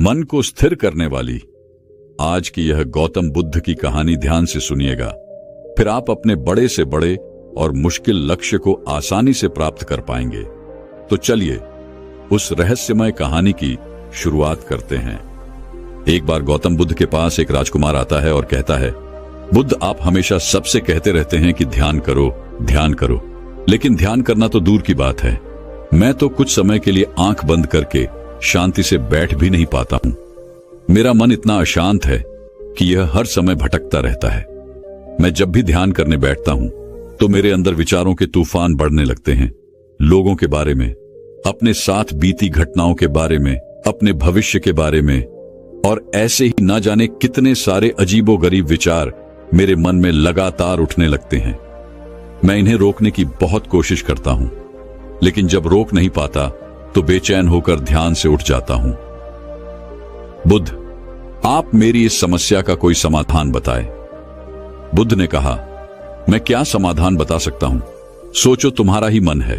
मन को स्थिर करने वाली आज की यह गौतम बुद्ध की कहानी ध्यान से सुनिएगा, फिर आप अपने बड़े से बड़े और मुश्किल लक्ष्य को आसानी से प्राप्त कर पाएंगे। तो चलिए उस रहस्यमय कहानी की शुरुआत करते हैं। एक बार गौतम बुद्ध के पास एक राजकुमार आता है और कहता है, बुद्ध, आप हमेशा सबसे कहते रहते हैं कि ध्यान करो, लेकिन ध्यान करना तो दूर की बात है। मैं तो कुछ समय के लिए आंख बंद करके शांति से बैठ भी नहीं पाता हूं। मेरा मन इतना अशांत है कि यह हर समय भटकता रहता है। मैं जब भी ध्यान करने बैठता हूं तो मेरे अंदर विचारों के तूफान बढ़ने लगते हैं, लोगों के बारे में, अपने साथ बीती घटनाओं के बारे में, अपने भविष्य के बारे में, और ऐसे ही ना जाने कितने सारे अजीबोगरीब विचार मेरे मन में लगातार उठने लगते हैं। मैं इन्हें रोकने की बहुत कोशिश करता हूं, लेकिन जब रोक नहीं पाता तो बेचैन होकर ध्यान से उठ जाता हूं। बुद्ध, आप मेरी इस समस्या का कोई समाधान बताएं। बुद्ध ने कहा, मैं क्या समाधान बता सकता हूं? सोचो, तुम्हारा ही मन है,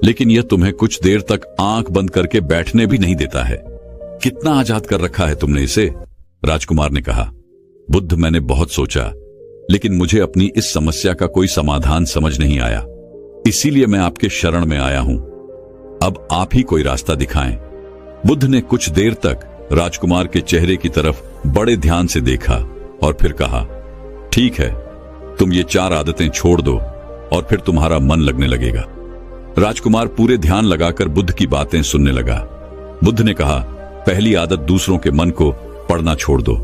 लेकिन यह तुम्हें कुछ देर तक आंख बंद करके बैठने भी नहीं देता है। कितना आजाद कर रखा है तुमने इसे? राजकुमार ने कहा। बुद्ध, मैंने बहुत सोचा, लेकिन मुझे अपनी इस समस्या का कोई समाधान समझ नहीं आया, इसीलिए मैं आपके शरण में आया हूं। अब आप ही कोई रास्ता दिखाएं। बुद्ध ने कुछ देर तक राजकुमार के चेहरे की तरफ बड़े ध्यान से देखा और फिर कहा, ठीक है, तुम ये 4 आदतें छोड़ दो और फिर तुम्हारा मन लगने लगेगा। राजकुमार पूरे ध्यान लगाकर बुद्ध की बातें सुनने लगा। बुद्ध ने कहा, पहली आदत, दूसरों के मन को पढ़ना छोड़ दो।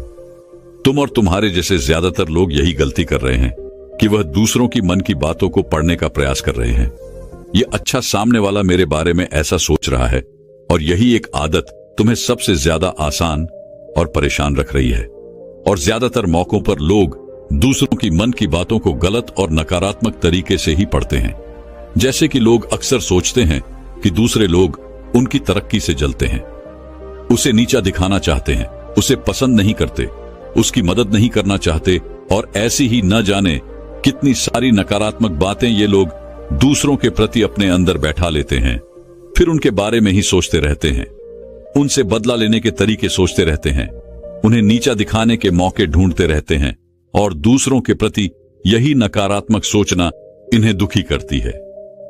तुम और तुम्हारे जैसे ज्यादातर लोग यही गलती कर रहे हैं कि वह दूसरों की मन की बातों को पढ़ने का प्रयास कर रहे हैं। ये अच्छा, सामने वाला मेरे बारे में ऐसा सोच रहा है, और यही एक आदत तुम्हें सबसे ज्यादा आसान और परेशान रख रही है। और ज्यादातर मौकों पर लोग दूसरों की मन की बातों को गलत और नकारात्मक तरीके से ही पढ़ते हैं। जैसे कि लोग अक्सर सोचते हैं कि दूसरे लोग उनकी तरक्की से जलते हैं, उसे नीचा दिखाना चाहते हैं, उसे पसंद नहीं करते, उसकी मदद नहीं करना चाहते, और ऐसी ही न जाने कितनी सारी नकारात्मक बातें ये लोग दूसरों के प्रति अपने अंदर बैठा लेते हैं। फिर उनके बारे में ही सोचते रहते हैं, उनसे बदला लेने के तरीके सोचते रहते हैं, उन्हें नीचा दिखाने के मौके ढूंढते रहते हैं, और दूसरों के प्रति यही नकारात्मक सोचना इन्हें दुखी करती है।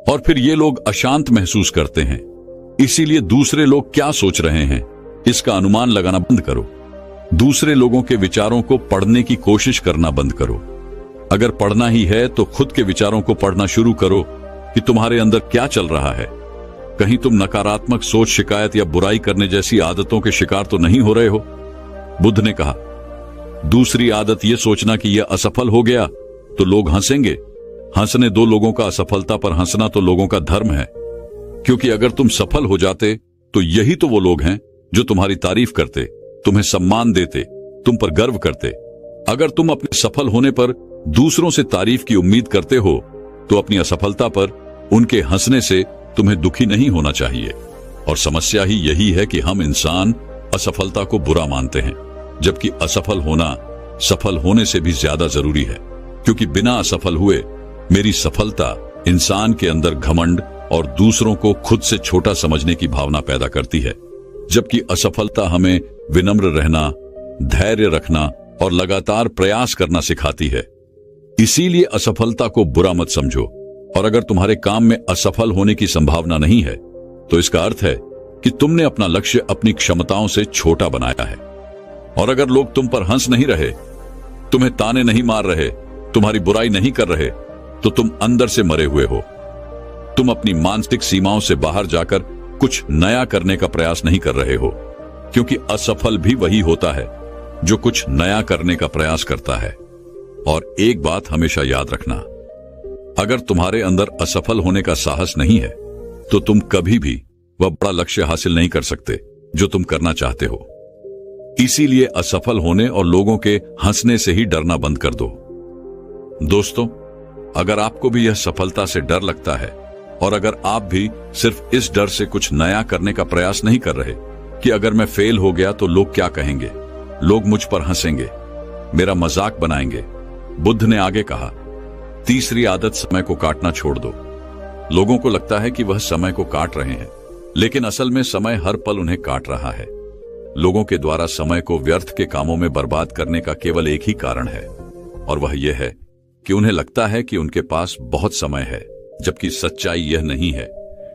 और फिर ये लोग अशांत महसूस करते हैं। इसीलिए दूसरे लोग क्या सोच रहे हैं इसका अनुमान लगाना बंद करो। दूसरे लोगों के विचारों को पढ़ने की कोशिश करना बंद करो। अगर पढ़ना ही है तो खुद के विचारों को पढ़ना शुरू करो कि तुम्हारे अंदर क्या चल रहा है। कहीं तुम नकारात्मक सोच, शिकायत या बुराई करने जैसी आदतों के शिकार तो नहीं हो रहे हो? बुद्ध ने कहा, दूसरी आदत यह सोचना कि यह असफल हो गया तो लोग हंसेंगे। हंसने दो लोगों का, असफलता पर हंसना तो लोगों का धर्म है। क्योंकि अगर तुम सफल हो जाते तो यही तो वो लोग हैं जो तुम्हारी तारीफ करते, तुम्हें सम्मान देते, तुम पर गर्व करते। अगर तुम अपने सफल होने पर दूसरों से तारीफ की उम्मीद करते हो तो अपनी असफलता पर उनके हंसने से तुम्हें दुखी नहीं होना चाहिए। और समस्या ही यही है कि हम इंसान असफलता को बुरा मानते हैं, जबकि असफल होना सफल होने से भी ज्यादा जरूरी है। क्योंकि बिना असफल हुए मेरी सफलता इंसान के अंदर घमंड और दूसरों को खुद से छोटा समझने की भावना पैदा करती है, जबकि असफलता हमें विनम्र रहना, धैर्य रखना और लगातार प्रयास करना सिखाती है। इसीलिए असफलता को बुरा मत समझो। और अगर तुम्हारे काम में असफल होने की संभावना नहीं है तो इसका अर्थ है कि तुमने अपना लक्ष्य अपनी क्षमताओं से छोटा बनाया है। और अगर लोग तुम पर हंस नहीं रहे, तुम्हें ताने नहीं मार रहे, तुम्हारी बुराई नहीं कर रहे, तो तुम अंदर से मरे हुए हो। तुम अपनी मानसिक सीमाओं से बाहर जाकर कुछ नया करने का प्रयास नहीं कर रहे हो। क्योंकि असफल भी वही होता है जो कुछ नया करने का प्रयास करता है। और एक बात हमेशा याद रखना, अगर तुम्हारे अंदर असफल होने का साहस नहीं है तो तुम कभी भी वह बड़ा लक्ष्य हासिल नहीं कर सकते जो तुम करना चाहते हो। इसीलिए असफल होने और लोगों के हंसने से ही डरना बंद कर दो। दोस्तों, अगर आपको भी यह सफलता से डर लगता है, और अगर आप भी सिर्फ इस डर से कुछ नया करने का प्रयास नहीं कर रहे कि अगर मैं फेल हो गया तो लोग क्या कहेंगे, लोग मुझ पर हंसेंगे, मेरा मजाक बनाएंगे। बुद्ध ने आगे कहा, तीसरी आदत, समय को काटना छोड़ दो। लोगों को लगता है कि वह समय को काट रहे हैं, लेकिन असल में समय हर पल उन्हें काट रहा है। लोगों के द्वारा समय को व्यर्थ के कामों में बर्बाद करने का केवल एक ही कारण है, और वह यह है कि उन्हें लगता है कि उनके पास बहुत समय है, जबकि सच्चाई यह नहीं है,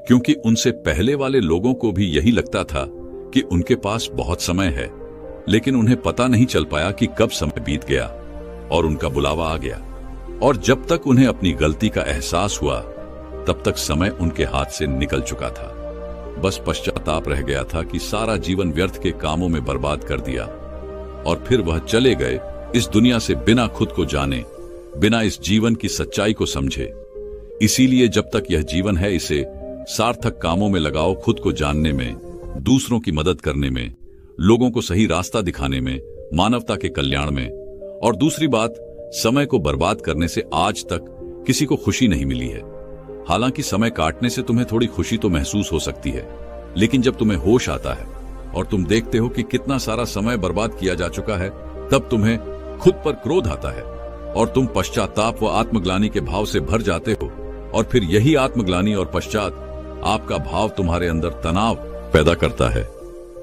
क्योंकि उनसे पहले वाले लोगों को भी यही लगता था कि उनके पास बहुत समय है, लेकिन उन्हें पता नहीं चल पाया कि कब समय बीत गया और उनका बुलावा आ गया। और जब तक उन्हें अपनी गलती का एहसास हुआ, तब तक समय उनके हाथ से निकल चुका था। बस पश्चाताप रह गया था कि सारा जीवन व्यर्थ के कामों में बर्बाद कर दिया, और फिर वह चले गए इस दुनिया से बिना खुद को जाने, बिना इस जीवन की सच्चाई को समझे। इसीलिए जब तक यह जीवन है, इसे सार्थक कामों में लगाओ, खुद को जानने में, दूसरों की मदद करने में, लोगों को सही रास्ता दिखाने में, मानवता के कल्याण में। और दूसरी बात, समय को बर्बाद करने से आज तक किसी को खुशी नहीं मिली है। हालांकि समय काटने से तुम्हें थोड़ी खुशी तो महसूस हो सकती है, लेकिन जब तुम्हें होश आता है और तुम देखते हो कि कितना सारा समय बर्बाद किया जा चुका है, तब तुम्हें खुद पर क्रोध आता है और तुम पश्चाताप व आत्मग्लानि के भाव से भर जाते हो। और फिर यही आत्मग्लानि और पश्चात आपका भाव तुम्हारे अंदर तनाव पैदा करता है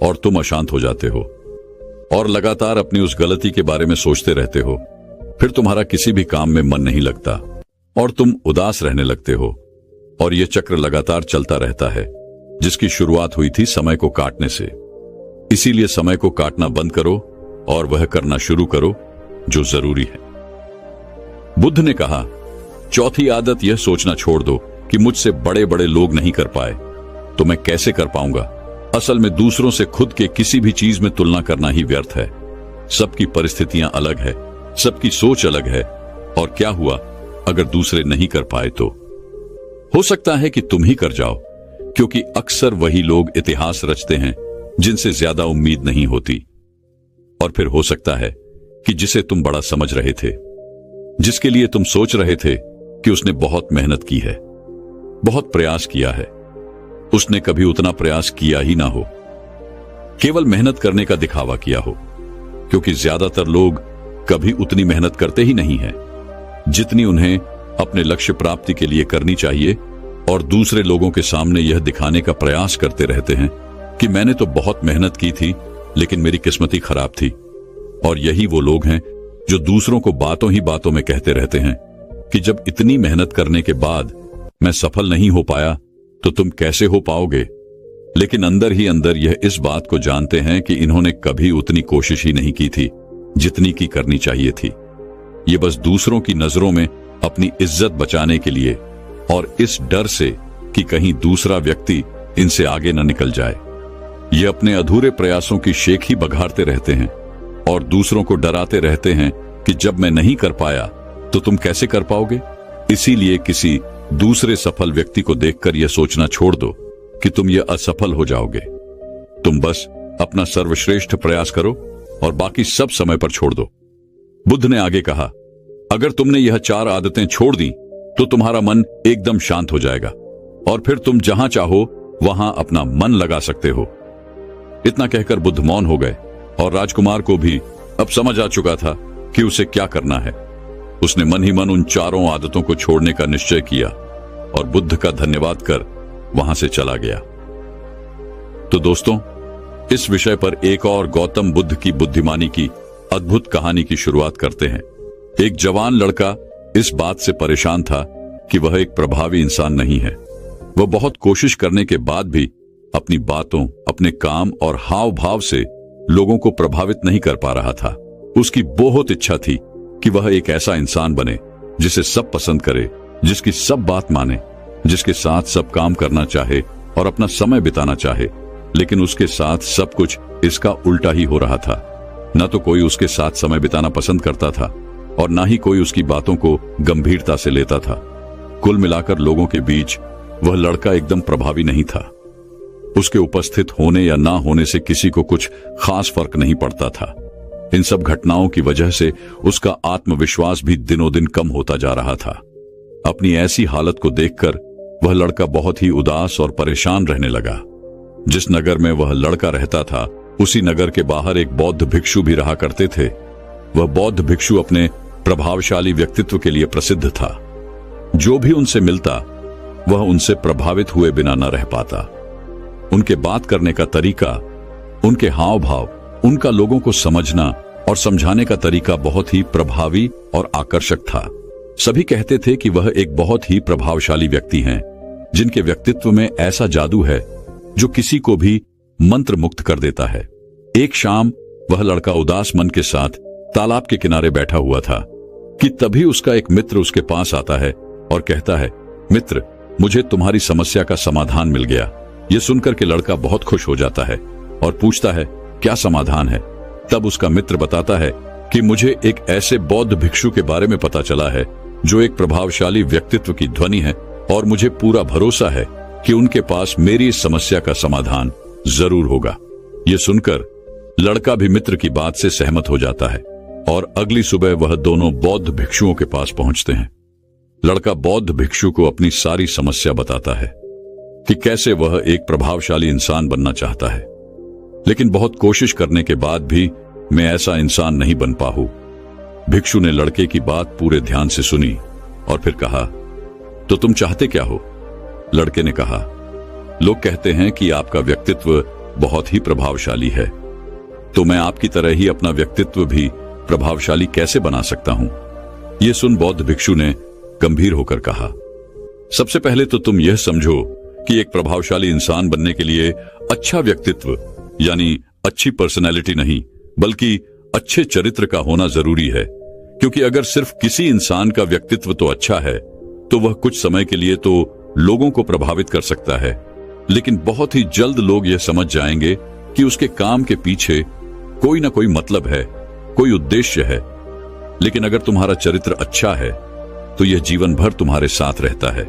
और तुम अशांत हो जाते हो और लगातार अपनी उस गलती के बारे में सोचते रहते हो। फिर तुम्हारा किसी भी काम में मन नहीं लगता और तुम उदास रहने लगते हो, और यह चक्र लगातार चलता रहता है, जिसकी शुरुआत हुई थी समय को काटने से। इसीलिए समय को काटना बंद करो और वह करना शुरू करो जो जरूरी है। बुद्ध ने कहा, चौथी आदत यह सोचना छोड़ दो कि मुझसे बड़े बड़े लोग नहीं कर पाए तो मैं कैसे कर पाऊंगा। असल में दूसरों से खुद के किसी भी चीज में तुलना करना ही व्यर्थ है। सबकी परिस्थितियां अलग है, सबकी सोच अलग है, और क्या हुआ अगर दूसरे नहीं कर पाए तो हो सकता है कि तुम ही कर जाओ, क्योंकि अक्सर वही लोग इतिहास रचते हैं जिनसे ज्यादा उम्मीद नहीं होती। और फिर हो सकता है कि जिसे तुम बड़ा समझ रहे थे, जिसके लिए तुम सोच रहे थे कि उसने बहुत मेहनत की है, बहुत प्रयास किया है, उसने कभी उतना प्रयास किया ही ना हो, केवल मेहनत करने का दिखावा किया हो। क्योंकि ज्यादातर लोग कभी उतनी मेहनत करते ही नहीं हैं जितनी उन्हें अपने लक्ष्य प्राप्ति के लिए करनी चाहिए, और दूसरे लोगों के सामने यह दिखाने का प्रयास करते रहते हैं कि मैंने तो बहुत मेहनत की थी, लेकिन मेरी किस्मत ही खराब थी। और यही वो लोग हैं जो दूसरों को बातों ही बातों में कहते रहते हैं कि जब इतनी मेहनत करने के बाद मैं सफल नहीं हो पाया तो तुम कैसे हो पाओगे। लेकिन अंदर ही अंदर यह इस बात को जानते हैं कि इन्होंने कभी उतनी कोशिश ही नहीं की थी जितनी की करनी चाहिए थी। ये बस दूसरों की नजरों में अपनी इज्जत बचाने के लिए, और इस डर से कि कहीं दूसरा व्यक्ति इनसे आगे न निकल जाए, ये अपने अधूरे प्रयासों की शेख ही बघारते रहते हैं और दूसरों को डराते रहते हैं कि जब मैं नहीं कर पाया तो तुम कैसे कर पाओगे। इसीलिए किसी दूसरे सफल व्यक्ति को देखकर यह सोचना छोड़ दो कि तुम यह असफल हो जाओगे। तुम बस अपना सर्वश्रेष्ठ प्रयास करो और बाकी सब समय पर छोड़ दो। बुद्ध ने आगे कहा, अगर तुमने यह 4 आदतें छोड़ दी तो तुम्हारा मन एकदम शांत हो जाएगा और फिर तुम जहां चाहो वहां अपना मन लगा सकते हो। इतना कहकर बुद्ध मौन हो गए और राजकुमार को भी अब समझ आ चुका था कि उसे क्या करना है। उसने मन ही मन उन 4 आदतों को छोड़ने का निश्चय किया और बुद्ध का धन्यवाद कर वहां से चला गया। तो दोस्तों, इस विषय पर एक और गौतम बुद्ध की बुद्धिमानी की अद्भुत कहानी की शुरुआत करते हैं। एक जवान लड़का इस बात से परेशान था कि वह एक प्रभावी इंसान नहीं है। वह बहुत कोशिश करने के बाद भी अपनी बातों, अपने काम और हाव भाव से लोगों को प्रभावित नहीं कर पा रहा था। उसकी बहुत इच्छा थी कि वह एक ऐसा इंसान बने जिसे सब पसंद करे, जिसकी सब बात माने, जिसके साथ सब काम करना चाहे और अपना समय बिताना चाहे। लेकिन उसके साथ सब कुछ इसका उल्टा ही हो रहा था। न तो कोई उसके साथ समय बिताना पसंद करता था और न ही कोई उसकी बातों को गंभीरता से लेता था। कुल मिलाकर लोगों के बीच वह लड़का एकदम प्रभावी नहीं था। उसके उपस्थित होने या ना होने से किसी को कुछ खास फर्क नहीं पड़ता था। इन सब घटनाओं की वजह से उसका आत्मविश्वास भी दिनों दिन कम होता जा रहा था। अपनी ऐसी हालत को देखकर वह लड़का बहुत ही उदास और परेशान रहने लगा। जिस नगर में वह लड़का रहता था, उसी नगर के बाहर एक बौद्ध भिक्षु भी रहा करते थे। वह बौद्ध भिक्षु अपने प्रभावशाली व्यक्तित्व के लिए प्रसिद्ध था। जो भी उनसे मिलता वह उनसे प्रभावित हुए बिना न रह पाता। उनके बात करने का तरीका, उनके हाव भाव, उनका लोगों को समझना और समझाने का तरीका बहुत ही प्रभावी और आकर्षक था। सभी कहते थे कि वह एक बहुत ही प्रभावशाली व्यक्ति हैं, जिनके व्यक्तित्व में ऐसा जादू है जो किसी को भी मंत्र मुक्त कर देता है। एक शाम वह लड़का उदास मन के साथ तालाब के किनारे बैठा हुआ था कि तभी उसका एक मित्र उसके पास आता है और कहता है, मित्र, मुझे तुम्हारी समस्या का समाधान मिल गया। यह सुनकर के लड़का बहुत खुश हो जाता है और पूछता है, क्या समाधान है? तब उसका मित्र बताता है कि मुझे एक ऐसे बौद्ध भिक्षु के बारे में पता चला है जो एक प्रभावशाली व्यक्तित्व की ध्वनि है और मुझे पूरा भरोसा है कि उनके पास मेरी इस समस्या का समाधान जरूर होगा। ये सुनकर लड़का भी मित्र की बात से सहमत हो जाता है और अगली सुबह वह दोनों बौद्ध भिक्षुओं के पास पहुंचते हैं। लड़का बौद्ध भिक्षु को अपनी सारी समस्या बताता है कि कैसे वह एक प्रभावशाली इंसान बनना चाहता है, लेकिन बहुत कोशिश करने के बाद भी मैं ऐसा इंसान नहीं बन पाऊं। भिक्षु ने लड़के की बात पूरे ध्यान से सुनी और फिर कहा, तो तुम चाहते क्या हो? लड़के ने कहा, लोग कहते हैं कि आपका व्यक्तित्व बहुत ही प्रभावशाली है, तो मैं आपकी तरह ही अपना व्यक्तित्व भी प्रभावशाली कैसे बना सकता हूं? यह सुन बौद्ध भिक्षु ने गंभीर होकर कहा, सबसे पहले तो तुम यह समझो कि एक प्रभावशाली इंसान बनने के लिए अच्छा व्यक्तित्व यानी अच्छी पर्सनैलिटी नहीं बल्कि अच्छे चरित्र का होना जरूरी है, क्योंकि अगर सिर्फ किसी इंसान का व्यक्तित्व तो अच्छा है तो वह कुछ समय के लिए तो लोगों को प्रभावित कर सकता है, लेकिन बहुत ही जल्द लोग यह समझ जाएंगे कि उसके काम के पीछे कोई ना कोई मतलब है, कोई उद्देश्य है। लेकिन अगर तुम्हारा चरित्र अच्छा है तो यह जीवन भर तुम्हारे साथ रहता है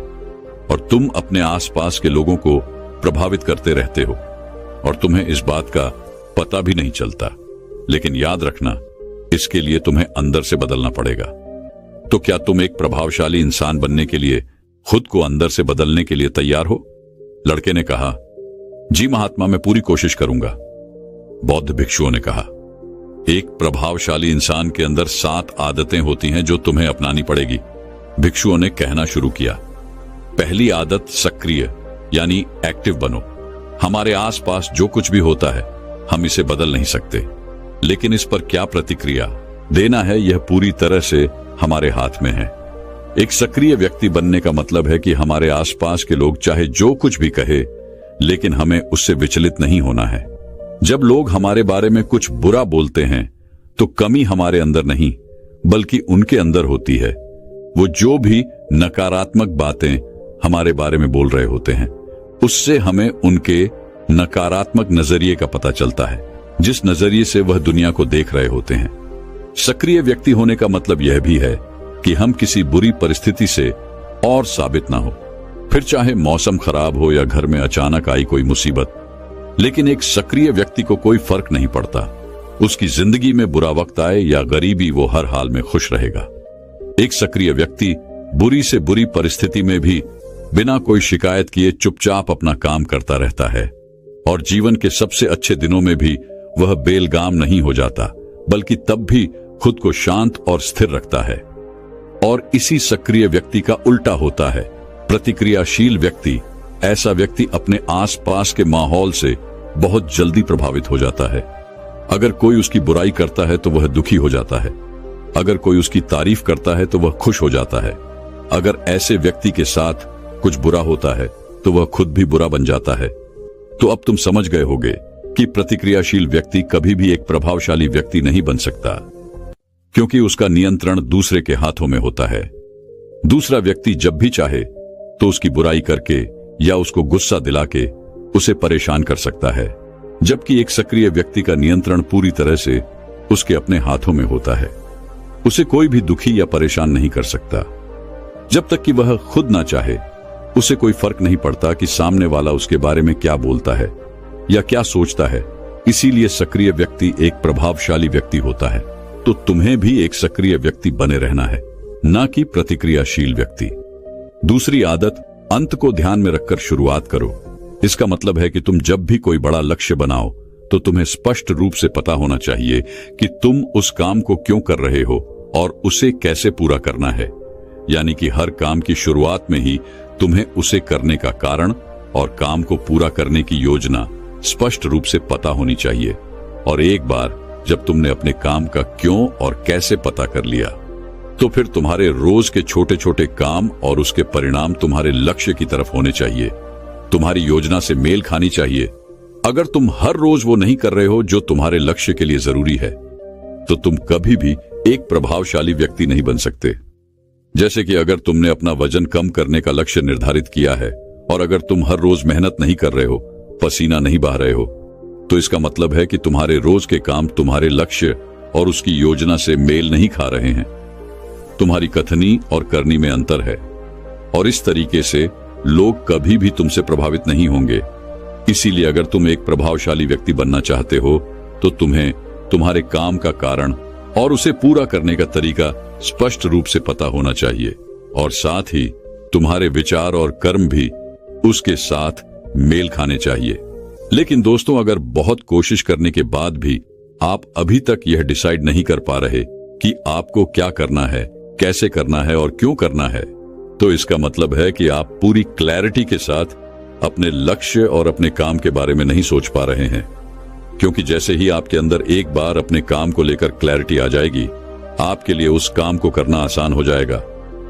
और तुम अपने आसपास के लोगों को प्रभावित करते रहते हो और तुम्हें इस बात का पता भी नहीं चलता। लेकिन याद रखना, इसके लिए तुम्हें अंदर से बदलना पड़ेगा। तो क्या तुम एक प्रभावशाली इंसान बनने के लिए खुद को अंदर से बदलने के लिए तैयार हो? लड़के ने कहा, जी महात्मा, मैं पूरी कोशिश करूंगा। बौद्ध भिक्षुओं ने कहा, एक प्रभावशाली इंसान के अंदर 7 आदतें होती हैं जो तुम्हें अपनानी पड़ेगी। भिक्षुओं ने कहना शुरू किया। पहली आदत सक्रिय यानी एक्टिव बनो। हमारे आसपास जो कुछ भी होता है हम इसे बदल नहीं सकते, लेकिन इस पर क्या प्रतिक्रिया देना है यह पूरी तरह से हमारे हाथ में है। एक सक्रिय व्यक्ति बनने का मतलब है कि हमारे आसपास के लोग चाहे जो कुछ भी कहे, लेकिन हमें उससे विचलित नहीं होना है। जब लोग हमारे बारे में कुछ बुरा बोलते हैं तो कमी हमारे अंदर नहीं बल्कि उनके अंदर होती है। वो जो भी नकारात्मक बातें हमारे बारे में बोल रहे होते हैं उससे हमें उनके नकारात्मक नजरिए का पता चलता है, जिस नजरिए से वह दुनिया को देख रहे होते हैं। सक्रिय व्यक्ति होने का मतलब यह भी है कि हम किसी बुरी परिस्थिति से और साबित ना हो, फिर चाहे मौसम खराब हो या घर में अचानक आई कोई मुसीबत। लेकिन एक सक्रिय व्यक्ति को कोई फर्क नहीं पड़ता, उसकी जिंदगी में बुरा वक्त आए या गरीबी, वो हर हाल में खुश रहेगा। एक सक्रिय व्यक्ति बुरी से बुरी परिस्थिति में भी बिना कोई शिकायत किए चुपचाप अपना काम करता रहता है और जीवन के सबसे अच्छे दिनों में भी वह बेलगाम नहीं हो जाता, बल्कि तब भी खुद को शांत और स्थिर रखता है। और इसी सक्रिय व्यक्ति का उल्टा होता है प्रतिक्रियाशील व्यक्ति। ऐसा व्यक्ति अपने आसपास के माहौल से बहुत जल्दी प्रभावित हो जाता है। अगर कोई उसकी बुराई करता है तो वह दुखी हो जाता है, अगर कोई उसकी तारीफ करता है तो वह खुश हो जाता है। अगर ऐसे व्यक्ति के साथ कुछ बुरा होता है तो वह खुद भी बुरा बन जाता है। तो अब तुम समझ गए होगे कि प्रतिक्रियाशील व्यक्ति कभी भी एक प्रभावशाली व्यक्ति नहीं बन सकता, क्योंकि उसका नियंत्रण दूसरे के हाथों में होता है। दूसरा व्यक्ति जब भी चाहे तो उसकी बुराई करके या उसको गुस्सा दिला के उसे परेशान कर सकता है, जबकि एक सक्रिय व्यक्ति का नियंत्रण पूरी तरह से उसके अपने हाथों में होता है। उसे कोई भी दुखी या परेशान नहीं कर सकता। जब तक कि वह खुद ना चाहे उसे कोई फर्क नहीं पड़ता कि सामने वाला उसके बारे में क्या बोलता है या क्या सोचता है। इसीलिए सक्रिय व्यक्ति एक प्रभावशाली व्यक्ति होता है। तो तुम्हें भी एक सक्रिय व्यक्ति बने रहना है, ना कि प्रतिक्रियाशील व्यक्ति। दूसरी आदत, अंत को ध्यान में रखकर शुरुआत करो। इसका मतलब है कि तुम जब भी कोई बड़ा लक्ष्य बनाओ तो तुम्हें स्पष्ट रूप से पता होना चाहिए कि तुम उस काम को क्यों कर रहे हो और उसे कैसे पूरा करना है। यानी कि हर काम की शुरुआत में ही तुम्हें उसे करने का कारण और काम को पूरा करने की योजना स्पष्ट रूप से पता होनी चाहिए। और एक बार जब तुमने अपने काम का क्यों और कैसे पता कर लिया, तो फिर तुम्हारे रोज के छोटे छोटे काम और उसके परिणाम तुम्हारे लक्ष्य की तरफ होने चाहिए, तुम्हारी योजना से मेल खानी चाहिए। अगर तुम हर रोज वो नहीं कर रहे हो जो तुम्हारे लक्ष्य के लिए जरूरी है, तो तुम कभी भी एक प्रभावशाली व्यक्ति नहीं बन सकते। जैसे कि अगर तुमने अपना वजन कम करने का लक्ष्य निर्धारित किया है और अगर तुम हर रोज मेहनत नहीं कर रहे हो, पसीना नहीं बहा रहे हो, तो इसका मतलब है कि तुम्हारे रोज के काम तुम्हारे लक्ष्य और उसकी योजना से मेल नहीं खा रहे हैं। तुम्हारी कथनी और करनी में अंतर है और इस तरीके से लोग कभी भी तुमसे प्रभावित नहीं होंगे। इसीलिए अगर तुम एक प्रभावशाली व्यक्ति बनना चाहते हो, तो तुम्हें तुम्हारे काम का कारण और उसे पूरा करने का तरीका स्पष्ट रूप से पता होना चाहिए और साथ ही तुम्हारे विचार और कर्म भी उसके साथ मेल खाने चाहिए। लेकिन दोस्तों, अगर बहुत कोशिश करने के बाद भी आप अभी तक यह डिसाइड नहीं कर पा रहे कि आपको क्या करना है, कैसे करना है और क्यों करना है, तो इसका मतलब है कि आप पूरी क्लैरिटी के साथ अपने लक्ष्य और अपने काम के बारे में नहीं सोच पा रहे हैं। क्योंकि जैसे ही आपके अंदर एक बार अपने काम को लेकर क्लैरिटी आ जाएगी, आपके लिए उस काम को करना आसान हो जाएगा।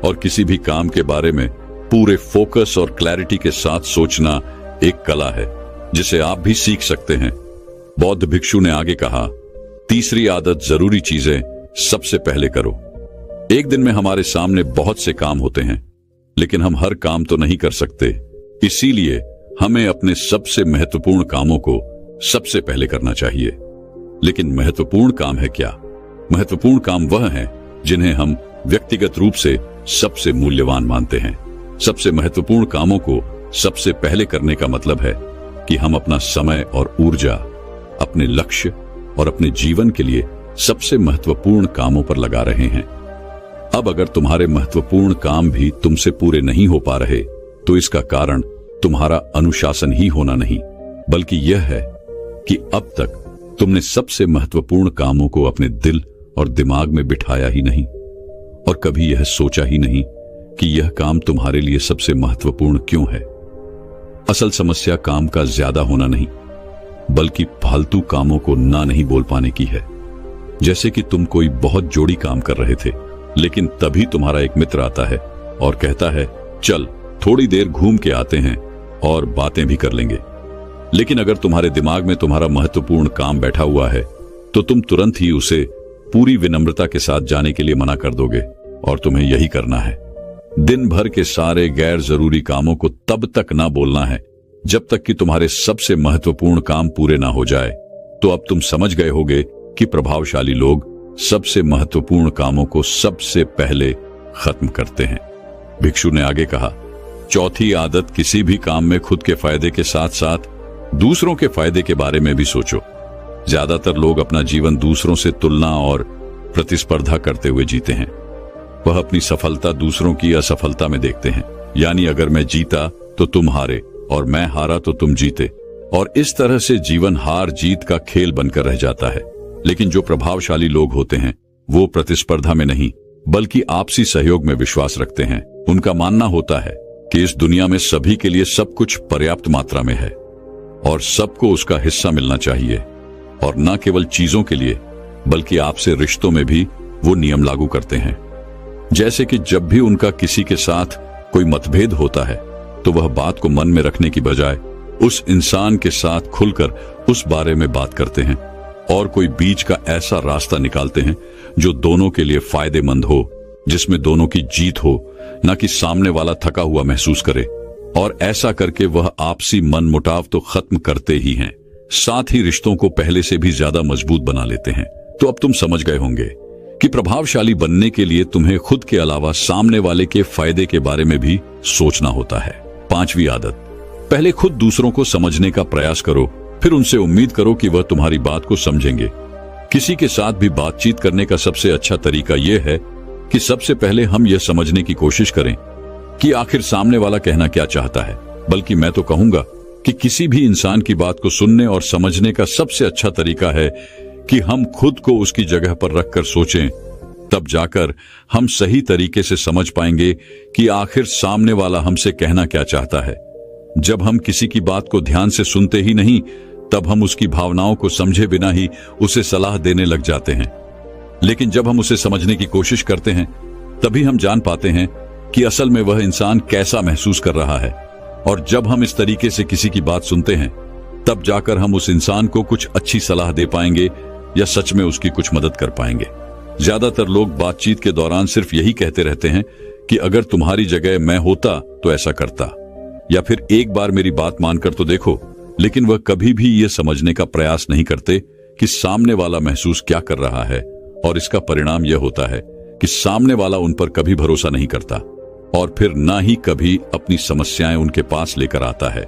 और किसी भी काम के बारे में पूरे फोकस और क्लैरिटी के साथ सोचना एक कला है जिसे आप भी सीख सकते हैं। बौद्ध भिक्षु ने आगे कहा, तीसरी आदत, जरूरी चीजें सबसे पहले करो। एक दिन में हमारे सामने बहुत से काम होते हैं, लेकिन हम हर काम तो नहीं कर सकते। इसीलिए हमें अपने सबसे महत्वपूर्ण कामों को सबसे पहले करना चाहिए। लेकिन महत्वपूर्ण काम है क्या? महत्वपूर्ण काम वह हैं जिन्हें हम व्यक्तिगत रूप से सबसे मूल्यवान मानते हैं। सबसे महत्वपूर्ण कामों को सबसे पहले करने का मतलब है कि हम अपना समय और ऊर्जा अपने लक्ष्य और अपने जीवन के लिए सबसे महत्वपूर्ण कामों पर लगा रहे हैं। अब अगर तुम्हारे महत्वपूर्ण काम भी तुमसे पूरे नहीं हो पा रहे, तो इसका कारण तुम्हारा अनुशासन ही होना नहीं, बल्कि यह है कि अब तक तुमने सबसे महत्वपूर्ण कामों को अपने दिल और दिमाग में बिठाया ही नहीं और कभी यह सोचा ही नहीं कि यह काम तुम्हारे लिए सबसे महत्वपूर्ण क्यों है। असल समस्या काम का ज्यादा होना नहीं, बल्कि फालतू कामों को ना नहीं बोल पाने की है। जैसे कि तुम कोई बहुत जोड़ी काम कर रहे थे, लेकिन तभी तुम्हारा एक मित्र आता है और कहता है, चल थोड़ी देर घूम के आते हैं और बातें भी कर लेंगे। लेकिन अगर तुम्हारे दिमाग में तुम्हारा महत्वपूर्ण काम बैठा हुआ है, तो तुम तुरंत ही उसे पूरी विनम्रता के साथ जाने के लिए मना कर दोगे और तुम्हें यही करना है। दिन भर के सारे गैर जरूरी कामों को तब तक ना बोलना है जब तक कि तुम्हारे सबसे महत्वपूर्ण काम पूरे ना हो जाए। तो अब तुम समझ गए होगे कि प्रभावशाली लोग सबसे महत्वपूर्ण कामों को सबसे पहले खत्म करते हैं। भिक्षु ने आगे कहा, चौथी आदत, किसी भी काम में खुद के फायदे के साथ साथ दूसरों के फायदे के बारे में भी सोचो। ज्यादातर लोग अपना जीवन दूसरों से तुलना और प्रतिस्पर्धा करते हुए जीते हैं। वह अपनी सफलता दूसरों की असफलता में देखते हैं। यानी अगर मैं जीता तो तुम हारे और मैं हारा तो तुम जीते, और इस तरह से जीवन हार जीत का खेल बनकर रह जाता है। लेकिन जो प्रभावशाली लोग होते हैं, वो प्रतिस्पर्धा में नहीं बल्कि आपसी सहयोग में विश्वास रखते हैं। उनका मानना होता है कि इस दुनिया में सभी के लिए सब कुछ पर्याप्त मात्रा में है और सबको उसका हिस्सा मिलना चाहिए। और न केवल चीजों के लिए बल्कि आपसे रिश्तों में भी वो नियम लागू करते हैं। जैसे कि जब भी उनका किसी के साथ कोई मतभेद होता है, तो वह बात को मन में रखने की बजाय उस इंसान के साथ खुलकर उस बारे में बात करते हैं और कोई बीच का ऐसा रास्ता निकालते हैं जो दोनों के लिए फायदेमंद हो, जिसमें दोनों की जीत हो, न कि सामने वाला थका हुआ महसूस करे। और ऐसा करके वह आपसी मनमुटाव तो खत्म करते ही हैं, साथ ही रिश्तों को पहले से भी ज्यादा मजबूत बना लेते हैं। तो अब तुम समझ गए होंगे कि प्रभावशाली बनने के लिए तुम्हें खुद के अलावा सामने वाले के फायदे के बारे में भी सोचना होता है। पांचवी आदत, पहले खुद दूसरों को समझने का प्रयास करो, फिर उनसे उम्मीद करो कि वह तुम्हारी बात को समझेंगे। किसी के साथ भी बातचीत करने का सबसे अच्छा तरीका यह है कि सबसे पहले हम यह समझने की कोशिश करें कि आखिर सामने वाला कहना क्या चाहता है। बल्कि मैं तो कहूंगा कि किसी भी इंसान की बात को सुनने और समझने का सबसे अच्छा तरीका है कि हम खुद को उसकी जगह पर रखकर सोचें। तब जाकर हम सही तरीके से समझ पाएंगे कि आखिर सामने वाला हमसे कहना क्या चाहता है। जब हम किसी की बात को ध्यान से सुनते ही नहीं, तब हम उसकी भावनाओं को समझे बिना ही उसे सलाह देने लग जाते हैं। लेकिन जब हम उसे समझने की कोशिश करते हैं, तभी हम जान पाते हैं कि असल में वह इंसान कैसा महसूस कर रहा है। और जब हम इस तरीके से किसी की बात सुनते हैं, तब जाकर हम उस इंसान को कुछ अच्छी सलाह दे पाएंगे या सच में उसकी कुछ मदद कर पाएंगे। ज्यादातर लोग बातचीत के दौरान सिर्फ यही कहते रहते हैं कि अगर तुम्हारी जगह मैं होता तो ऐसा करता, या फिर एक बार मेरी बात मानकर तो देखो। लेकिन वह कभी भी यह समझने का प्रयास नहीं करते कि सामने वाला महसूस क्या कर रहा है, और इसका परिणाम यह होता है कि सामने वाला उन पर कभी भरोसा नहीं करता और फिर ना ही कभी अपनी समस्याएं उनके पास लेकर आता है।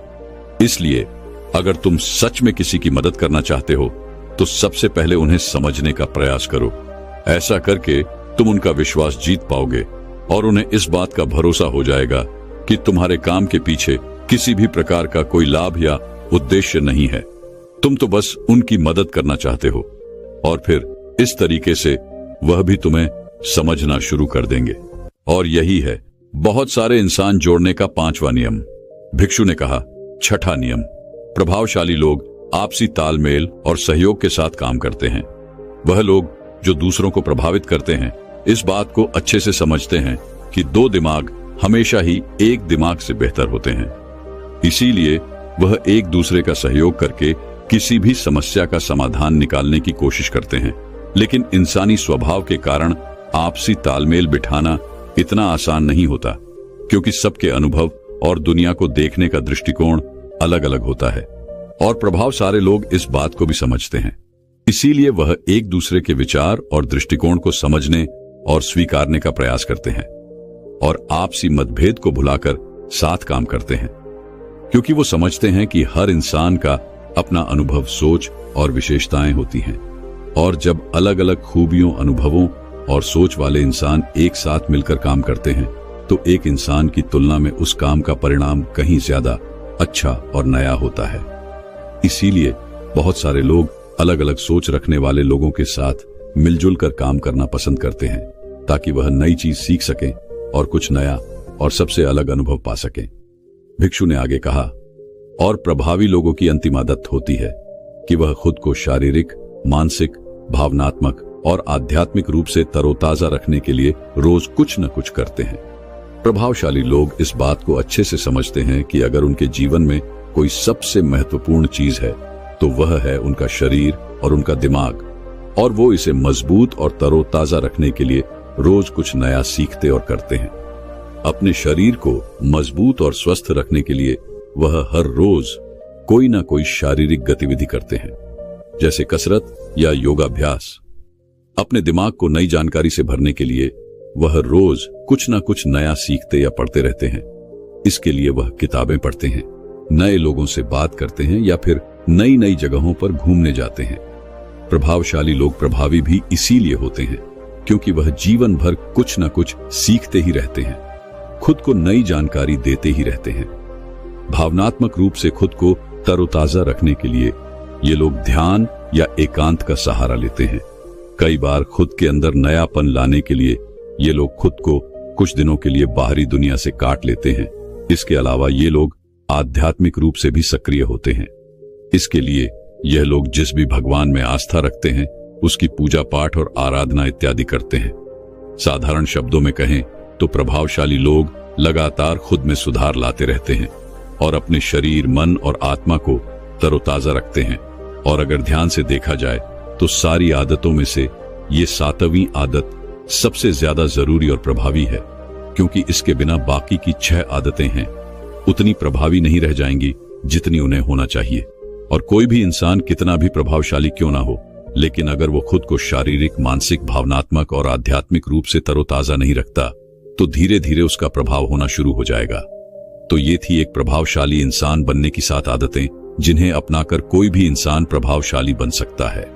इसलिए अगर तुम सच में किसी की मदद करना चाहते हो तो सबसे पहले उन्हें समझने का प्रयास करो। ऐसा करके तुम उनका विश्वास जीत पाओगे और उन्हें इस बात का भरोसा हो जाएगा कि तुम्हारे काम के पीछे किसी भी प्रकार का कोई लाभ या उद्देश्य नहीं है। तुम तो बस उनकी मदद करना चाहते हो, और फिर इस तरीके से वह भी तुम्हें समझना शुरू कर देंगे। और यही है बहुत सारे इंसान जोड़ने का 5वां नियम। भिक्षु ने कहा, छठा नियम, प्रभावशाली लोग आपसी तालमेल और सहयोग के साथ काम करते हैं। वह लोग जो दूसरों को प्रभावित करते हैं इस बात को अच्छे से समझते हैं कि दो दिमाग हमेशा ही एक दिमाग से बेहतर होते हैं। इसीलिए वह एक दूसरे का सहयोग करके किसी भी समस्या का समाधान निकालने की कोशिश करते हैं। लेकिन इंसानी स्वभाव के कारण आपसी तालमेल बिठाना इतना आसान नहीं होता, क्योंकि सबके अनुभव और दुनिया को देखने का दृष्टिकोण अलग अलग होता है। और प्रभावशाली लोग इस बात को भी समझते हैं। इसीलिए वह एक दूसरे के विचार और दृष्टिकोण को समझने और स्वीकारने का प्रयास करते हैं और आपसी मतभेद को भुलाकर साथ काम करते हैं, क्योंकि वो समझते हैं कि हर इंसान का अपना अनुभव, सोच और विशेषताएं होती हैं। और जब अलग अलग खूबियों, अनुभवों और सोच वाले इंसान एक साथ मिलकर काम करते हैं तो एक इंसान की तुलना में उस काम का परिणाम कहीं ज्यादा अच्छा और नया होता है। इसीलिए बहुत सारे लोग अलग अलग सोच रखने वाले लोगों के साथ मिलजुल कर काम करना पसंद करते हैं, ताकि वह नई चीज सीख सकें और कुछ नया और सबसे अलग अनुभव पा सकें। भिक्षु ने आगे कहा, और प्रभावी लोगों की अंतिम आदत होती है कि वह खुद को शारीरिक, मानसिक, भावनात्मक और आध्यात्मिक रूप से तरोताजा रखने के लिए रोज कुछ न कुछ करते हैं। प्रभावशाली लोग इस बात को अच्छे से समझते हैं कि अगर उनके जीवन में कोई सबसे महत्वपूर्ण चीज है तो वह है उनका शरीर और उनका दिमाग, और वो इसे मजबूत और तरोताजा रखने के लिए रोज कुछ नया सीखते और करते हैं। अपने शरीर को मजबूत और स्वस्थ रखने के लिए वह हर रोज कोई ना कोई शारीरिक गतिविधि करते हैं, जैसे कसरत या योगाभ्यास। अपने दिमाग को नई जानकारी से भरने के लिए वह रोज कुछ ना कुछ नया सीखते या पढ़ते रहते हैं। इसके लिए वह किताबें पढ़ते हैं, नए लोगों से बात करते हैं या फिर नई नई जगहों पर घूमने जाते हैं। प्रभावशाली लोग प्रभावी भी इसीलिए होते हैं क्योंकि वह जीवन भर कुछ न कुछ सीखते ही रहते हैं, खुद को नई जानकारी देते ही रहते हैं। भावनात्मक रूप से खुद को तरोताजा रखने के लिए ये लोग ध्यान या एकांत का सहारा लेते हैं। कई बार खुद के अंदर नयापन लाने के लिए ये लोग खुद को कुछ दिनों के लिए बाहरी दुनिया से काट लेते हैं। इसके अलावा ये लोग आध्यात्मिक रूप से भी सक्रिय होते हैं। इसके लिए यह लोग जिस भी भगवान में आस्था रखते हैं उसकी पूजा पाठ और आराधना इत्यादि करते हैं। साधारण शब्दों में कहें तो प्रभावशाली लोग लगातार खुद में सुधार लाते रहते हैं और अपने शरीर, मन और आत्मा को तरोताजा रखते हैं। और अगर ध्यान से देखा जाए तो सारी आदतों में से ये 7वीं आदत सबसे ज्यादा जरूरी और प्रभावी है, क्योंकि इसके बिना बाकी की 6 आदतें हैं उतनी प्रभावी नहीं रह जाएंगी जितनी उन्हें होना चाहिए। और कोई भी इंसान कितना भी प्रभावशाली क्यों ना हो, लेकिन अगर वो खुद को शारीरिक, मानसिक, भावनात्मक और आध्यात्मिक रूप से तरोताजा नहीं रखता तो धीरे धीरे उसका प्रभाव होना शुरू हो जाएगा। तो ये थी एक प्रभावशाली इंसान बनने की 7 आदतें जिन्हें अपनाकर कोई भी इंसान प्रभावशाली बन सकता है।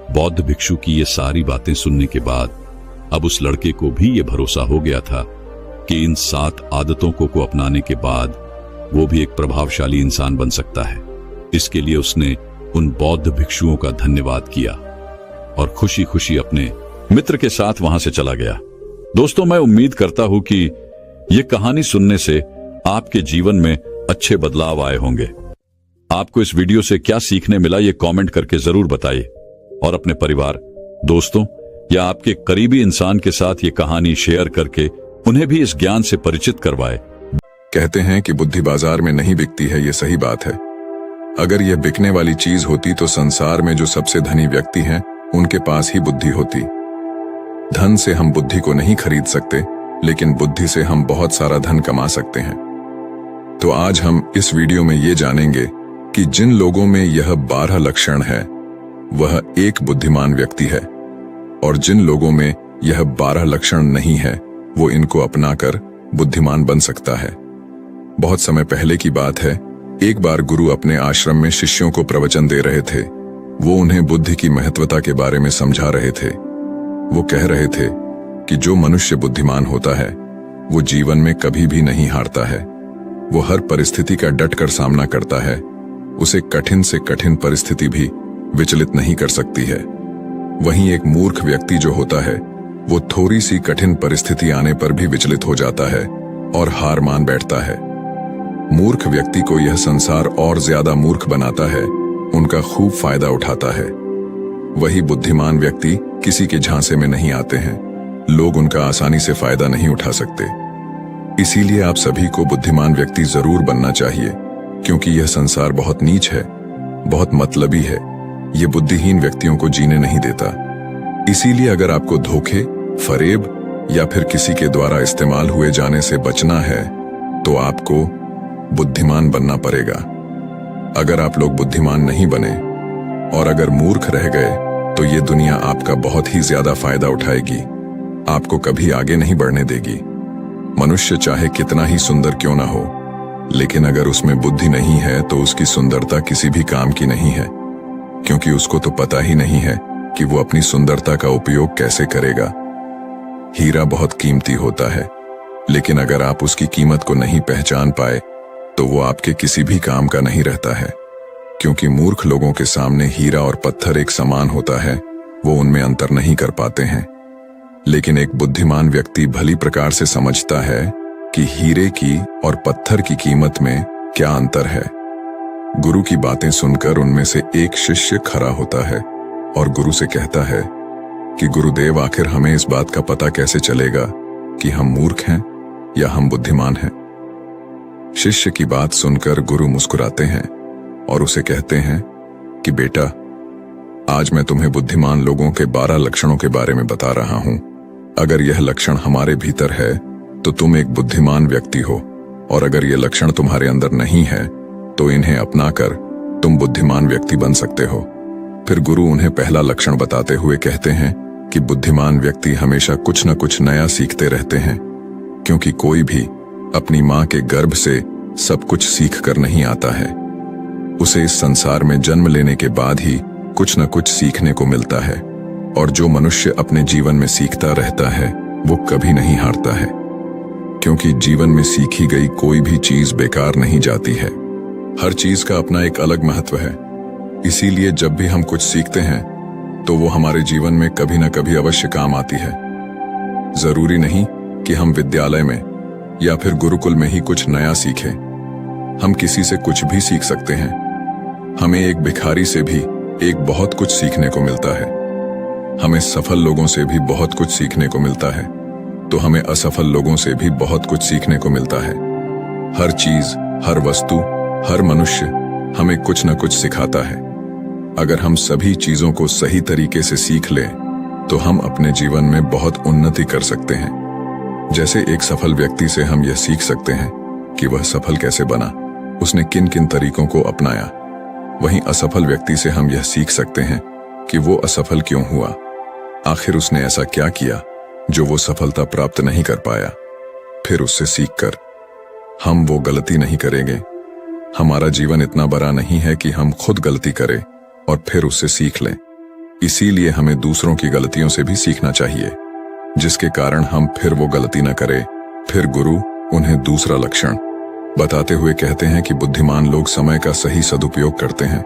बौद्ध भिक्षु की ये सारी बातें सुनने के बाद अब उस लड़के को भी ये भरोसा हो गया था कि इन 7 आदतों को अपनाने के बाद वो भी एक प्रभावशाली इंसान बन सकता है। इसके लिए उसने उन बौद्ध भिक्षुओं का धन्यवाद किया और खुशी खुशी अपने मित्र के साथ वहां से चला गया। दोस्तों, मैं उम्मीद करता हूं कि ये कहानी सुनने से आपके जीवन में अच्छे बदलाव आए होंगे। आपको इस वीडियो से क्या सीखने मिला ये कमेंट करके जरूर बताइए और अपने परिवार, दोस्तों या आपके करीबी इंसान के साथ ये कहानी शेयर करके उन्हें भी इस ज्ञान से परिचित करवाए। कहते हैं कि बुद्धि बाजार में नहीं बिकती है, ये सही बात है। अगर यह बिकने वाली चीज होती तो संसार में जो सबसे धनी व्यक्ति हैं उनके पास ही बुद्धि होती। धन से हम बुद्धि को नहीं खरीद सकते, लेकिन बुद्धि से हम बहुत सारा धन कमा सकते हैं। तो आज हम इस वीडियो में ये जानेंगे कि जिन लोगों में यह 12 लक्षण है वह एक बुद्धिमान व्यक्ति है, और जिन लोगों में यह 12 लक्षण नहीं है वो इनको अपनाकर बुद्धिमान बन सकता है। बहुत समय पहले की बात है, एक बार गुरु अपने आश्रम में शिष्यों को प्रवचन दे रहे थे। वो उन्हें बुद्धि की महत्वता के बारे में समझा रहे थे। वो कह रहे थे कि जो मनुष्य बुद्धिमान होता है वो जीवन में कभी भी नहीं हारता है। वो हर परिस्थिति का डटकर सामना करता है। उसे कठिन से कठिन परिस्थिति भी विचलित नहीं कर सकती है। वहीं एक मूर्ख व्यक्ति जो होता है वो थोड़ी सी कठिन परिस्थिति आने पर भी विचलित हो जाता है और हार मान बैठता है। मूर्ख व्यक्ति को यह संसार और ज्यादा मूर्ख बनाता है, उनका खूब फायदा उठाता है। वही बुद्धिमान व्यक्ति किसी के झांसे में नहीं आते हैं, लोग उनका आसानी से फायदा नहीं उठा सकते। इसीलिए आप सभी को बुद्धिमान व्यक्ति जरूर बनना चाहिए, क्योंकि यह संसार बहुत नीच है, बहुत मतलबी है। यह बुद्धिहीन व्यक्तियों को जीने नहीं देता। इसीलिए अगर आपको धोखे, फरेब या फिर किसी के द्वारा इस्तेमाल हुए जाने से बचना है तो आपको बुद्धिमान बनना पड़ेगा। अगर आप लोग बुद्धिमान नहीं बने और अगर मूर्ख रह गए तो ये दुनिया आपका बहुत ही ज्यादा फायदा उठाएगी, आपको कभी आगे नहीं बढ़ने देगी। मनुष्य चाहे कितना ही सुंदर क्यों ना हो, लेकिन अगर उसमें बुद्धि नहीं है तो उसकी सुंदरता किसी भी काम की नहीं है, क्योंकि उसको तो पता ही नहीं है कि वो अपनी सुंदरता का उपयोग कैसे करेगा। हीरा बहुत कीमती होता है, लेकिन अगर आप उसकी कीमत को नहीं पहचान पाए तो वो आपके किसी भी काम का नहीं रहता है। क्योंकि मूर्ख लोगों के सामने हीरा और पत्थर एक समान होता है, वो उनमें अंतर नहीं कर पाते हैं। लेकिन एक बुद्धिमान व्यक्ति भली प्रकार से समझता है कि हीरे की और पत्थर की कीमत में क्या अंतर है। गुरु की बातें सुनकर उनमें से एक शिष्य खड़ा होता है और गुरु से कहता है कि गुरुदेव, आखिर हमें इस बात का पता कैसे चलेगा कि हम मूर्ख हैं या हम बुद्धिमान हैं। शिष्य की बात सुनकर गुरु मुस्कुराते हैं और उसे कहते हैं कि बेटा, आज मैं तुम्हें बुद्धिमान लोगों के 12 लक्षणों के बारे में बता रहा हूं। अगर यह लक्षण हमारे भीतर है तो तुम एक बुद्धिमान व्यक्ति हो, और अगर यह लक्षण तुम्हारे अंदर नहीं है तो इन्हें अपनाकर तुम बुद्धिमान व्यक्ति बन सकते हो। फिर गुरु उन्हें पहला लक्षण बताते हुए कहते हैं कि बुद्धिमान व्यक्ति हमेशा कुछ न कुछ नया सीखते रहते हैं, क्योंकि कोई भी अपनी मां के गर्भ से सब कुछ सीख कर नहीं आता है। उसे इस संसार में जन्म लेने के बाद ही कुछ न कुछ सीखने को मिलता है, और जो मनुष्य अपने जीवन में सीखता रहता है वो कभी नहीं हारता है, क्योंकि जीवन में सीखी गई कोई भी चीज बेकार नहीं जाती है। हर चीज का अपना एक अलग महत्व है। इसीलिए जब भी हम कुछ सीखते हैं तो वो हमारे जीवन में कभी न कभी अवश्य काम आती है। जरूरी नहीं कि हम विद्यालय में या फिर गुरुकुल में ही कुछ नया सीखें। हम किसी से कुछ भी सीख सकते हैं। हमें एक भिखारी से भी एक बहुत कुछ सीखने को मिलता है। हमें सफल लोगों से भी बहुत कुछ सीखने को मिलता है, तो हमें असफल लोगों से भी बहुत कुछ सीखने को मिलता है। हर चीज, हर वस्तु, हर मनुष्य हमें कुछ न कुछ सिखाता है। अगर हम सभी चीजों को सही तरीके से सीख लें तो हम अपने जीवन में बहुत उन्नति कर सकते हैं। जैसे एक सफल व्यक्ति से हम यह सीख सकते हैं कि वह सफल कैसे बना, उसने किन किन तरीकों को अपनाया। वहीं असफल व्यक्ति से हम यह सीख सकते हैं कि वो असफल क्यों हुआ, आखिर उसने ऐसा क्या किया जो वो सफलता प्राप्त नहीं कर पाया। फिर उससे सीखकर हम वो गलती नहीं करेंगे। हमारा जीवन इतना बड़ा नहीं है कि हम खुद गलती करें और फिर उससे सीख लें। इसीलिए हमें दूसरों की गलतियों से भी सीखना चाहिए, जिसके कारण हम फिर वो गलती न करें। फिर गुरु उन्हें दूसरा लक्षण बताते हुए कहते हैं कि बुद्धिमान लोग समय का सही सदुपयोग करते हैं।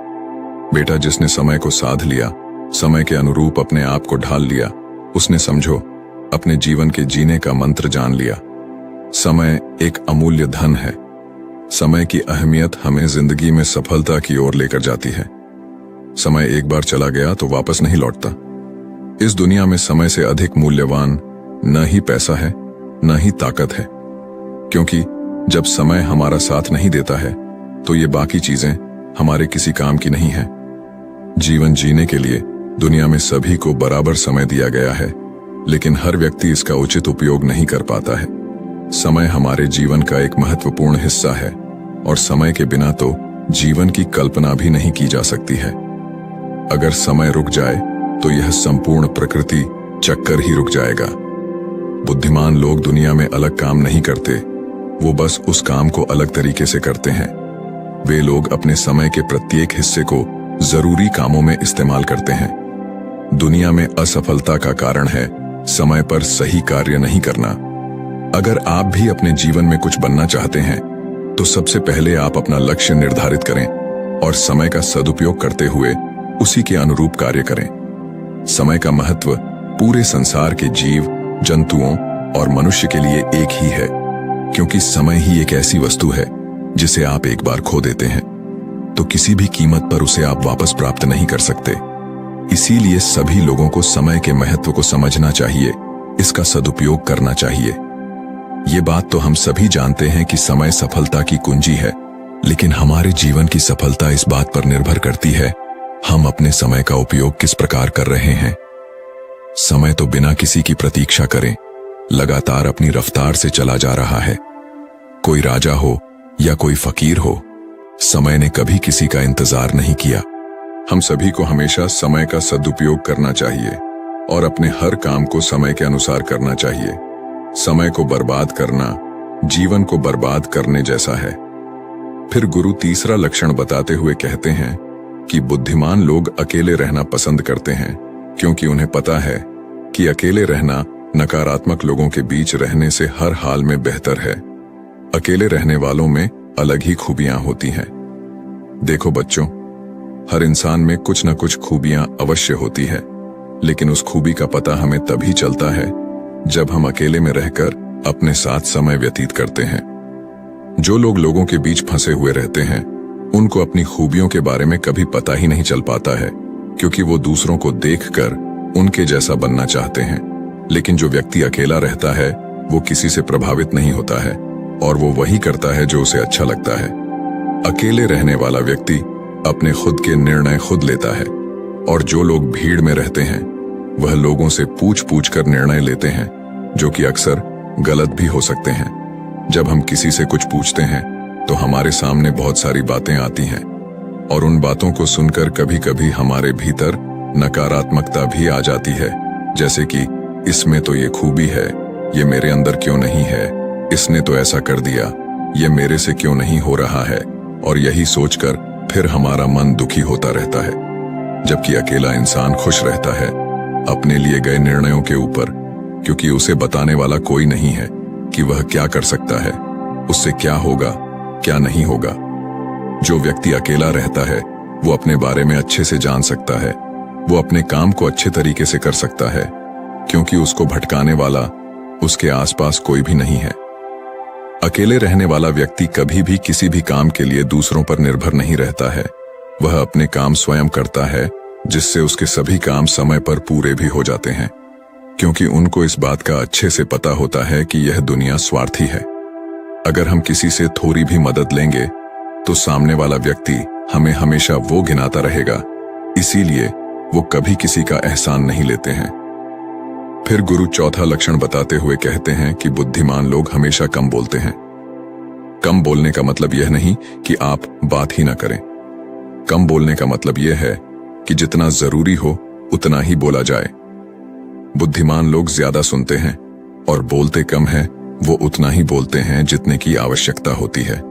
बेटा, जिसने समय को साध लिया, समय के अनुरूप अपने आप को ढाल लिया, उसने समझो अपने जीवन के जीने का मंत्र जान लिया। समय एक अमूल्य धन है। समय की अहमियत हमें जिंदगी में सफलता की ओर लेकर जाती है। समय एक बार चला गया तो वापस नहीं लौटता। इस दुनिया में समय से अधिक मूल्यवान न ही पैसा है, न ही ताकत है, क्योंकि जब समय हमारा साथ नहीं देता है तो ये बाकी चीजें हमारे किसी काम की नहीं है। जीवन जीने के लिए दुनिया में सभी को बराबर समय दिया गया है, लेकिन हर व्यक्ति इसका उचित उपयोग नहीं कर पाता है। समय हमारे जीवन का एक महत्वपूर्ण हिस्सा है और समय के बिना तो जीवन की कल्पना भी नहीं की जा सकती है। अगर समय रुक जाए तो यह संपूर्ण प्रकृति चक्कर ही रुक जाएगा। बुद्धिमान लोग दुनिया में अलग काम नहीं करते, वो बस उस काम को अलग तरीके से करते हैं। वे लोग अपने समय के प्रत्येक हिस्से को जरूरी कामों में इस्तेमाल करते हैं। दुनिया में असफलता का कारण है समय पर सही कार्य नहीं करना। अगर आप भी अपने जीवन में कुछ बनना चाहते हैं तो सबसे पहले आप अपना लक्ष्य निर्धारित करें और समय का सदुपयोग करते हुए उसी के अनुरूप कार्य करें। समय का महत्व पूरे संसार के जीव, जंतुओं और मनुष्य के लिए एक ही है, क्योंकि समय ही एक ऐसी वस्तु है जिसे आप एक बार खो देते हैं तो किसी भी कीमत पर उसे आप वापस प्राप्त नहीं कर सकते। इसीलिए सभी लोगों को समय के महत्व को समझना चाहिए, इसका सदुपयोग करना चाहिए। ये बात तो हम सभी जानते हैं कि समय सफलता की कुंजी है, लेकिन हमारे जीवन की सफलता इस बात पर निर्भर करती है हम अपने समय का उपयोग किस प्रकार कर रहे हैं। समय तो बिना किसी की प्रतीक्षा करे लगातार अपनी रफ्तार से चला जा रहा है। कोई राजा हो या कोई फकीर हो, समय ने कभी किसी का इंतजार नहीं किया। हम सभी को हमेशा समय का सदुपयोग करना चाहिए और अपने हर काम को समय के अनुसार करना चाहिए। समय को बर्बाद करना जीवन को बर्बाद करने जैसा है। फिर गुरु तीसरा लक्षण बताते हुए कहते हैं कि बुद्धिमान लोग अकेले रहना पसंद करते हैं, क्योंकि उन्हें पता है कि अकेले रहना नकारात्मक लोगों के बीच रहने से हर हाल में बेहतर है। अकेले रहने वालों में अलग ही खूबियां होती हैं। देखो बच्चों, हर इंसान में कुछ न कुछ खूबियां अवश्य होती है, लेकिन उस खूबी का पता हमें तभी चलता है जब हम अकेले में रहकर अपने साथ समय व्यतीत करते हैं। जो लोग लोगों के बीच फंसे हुए रहते हैं उनको अपनी खूबियों के बारे में कभी पता ही नहीं चल पाता है, क्योंकि वो दूसरों को देखकर उनके जैसा बनना चाहते हैं। लेकिन जो व्यक्ति अकेला रहता है वो किसी से प्रभावित नहीं होता है और वो वही करता है जो उसे अच्छा लगता है। अकेले रहने वाला व्यक्ति अपने खुद के निर्णय खुद लेता है, और जो लोग भीड़ में रहते हैं वह लोगों से पूछ पूछ कर निर्णय लेते हैं, जो कि अक्सर गलत भी हो सकते हैं। जब हम किसी से कुछ पूछते हैं तो हमारे सामने बहुत सारी बातें आती हैं, और उन बातों को सुनकर कभी कभी हमारे भीतर नकारात्मकता भी आ जाती है, जैसे कि इसमें तो ये खूबी है, ये मेरे अंदर क्यों नहीं है, इसने तो ऐसा कर दिया, ये मेरे से क्यों नहीं हो रहा है। और यही सोचकर फिर हमारा मन दुखी होता रहता है। जबकि अकेला इंसान खुश रहता है अपने लिए गए निर्णयों के ऊपर, क्योंकि उसे बताने वाला कोई नहीं है कि वह क्या कर सकता है, उससे क्या होगा क्या नहीं होगा। जो व्यक्ति अकेला रहता है वो अपने बारे में अच्छे से जान सकता है, वो अपने काम को अच्छे तरीके से कर सकता है, क्योंकि उसको भटकाने वाला उसके आसपास कोई भी नहीं है। अकेले रहने वाला व्यक्ति कभी भी किसी भी काम के लिए दूसरों पर निर्भर नहीं रहता है। वह अपने काम स्वयं करता है, जिससे उसके सभी काम समय पर पूरे भी हो जाते हैं, क्योंकि उनको इस बात का अच्छे से पता होता है कि यह दुनिया स्वार्थी है। अगर हम किसी से थोड़ी भी मदद लेंगे तो सामने वाला व्यक्ति हमें हमेशा वो गिनाता रहेगा, इसीलिए वो कभी किसी का एहसान नहीं लेते हैं। फिर गुरु चौथा लक्षण बताते हुए कहते हैं कि बुद्धिमान लोग हमेशा कम बोलते हैं। कम बोलने का मतलब यह नहीं कि आप बात ही ना करें। कम बोलने का मतलब यह है कि जितना जरूरी हो उतना ही बोला जाए। बुद्धिमान लोग ज्यादा सुनते हैं और बोलते कम हैं, वो उतना ही बोलते हैं जितने की आवश्यकता होती है।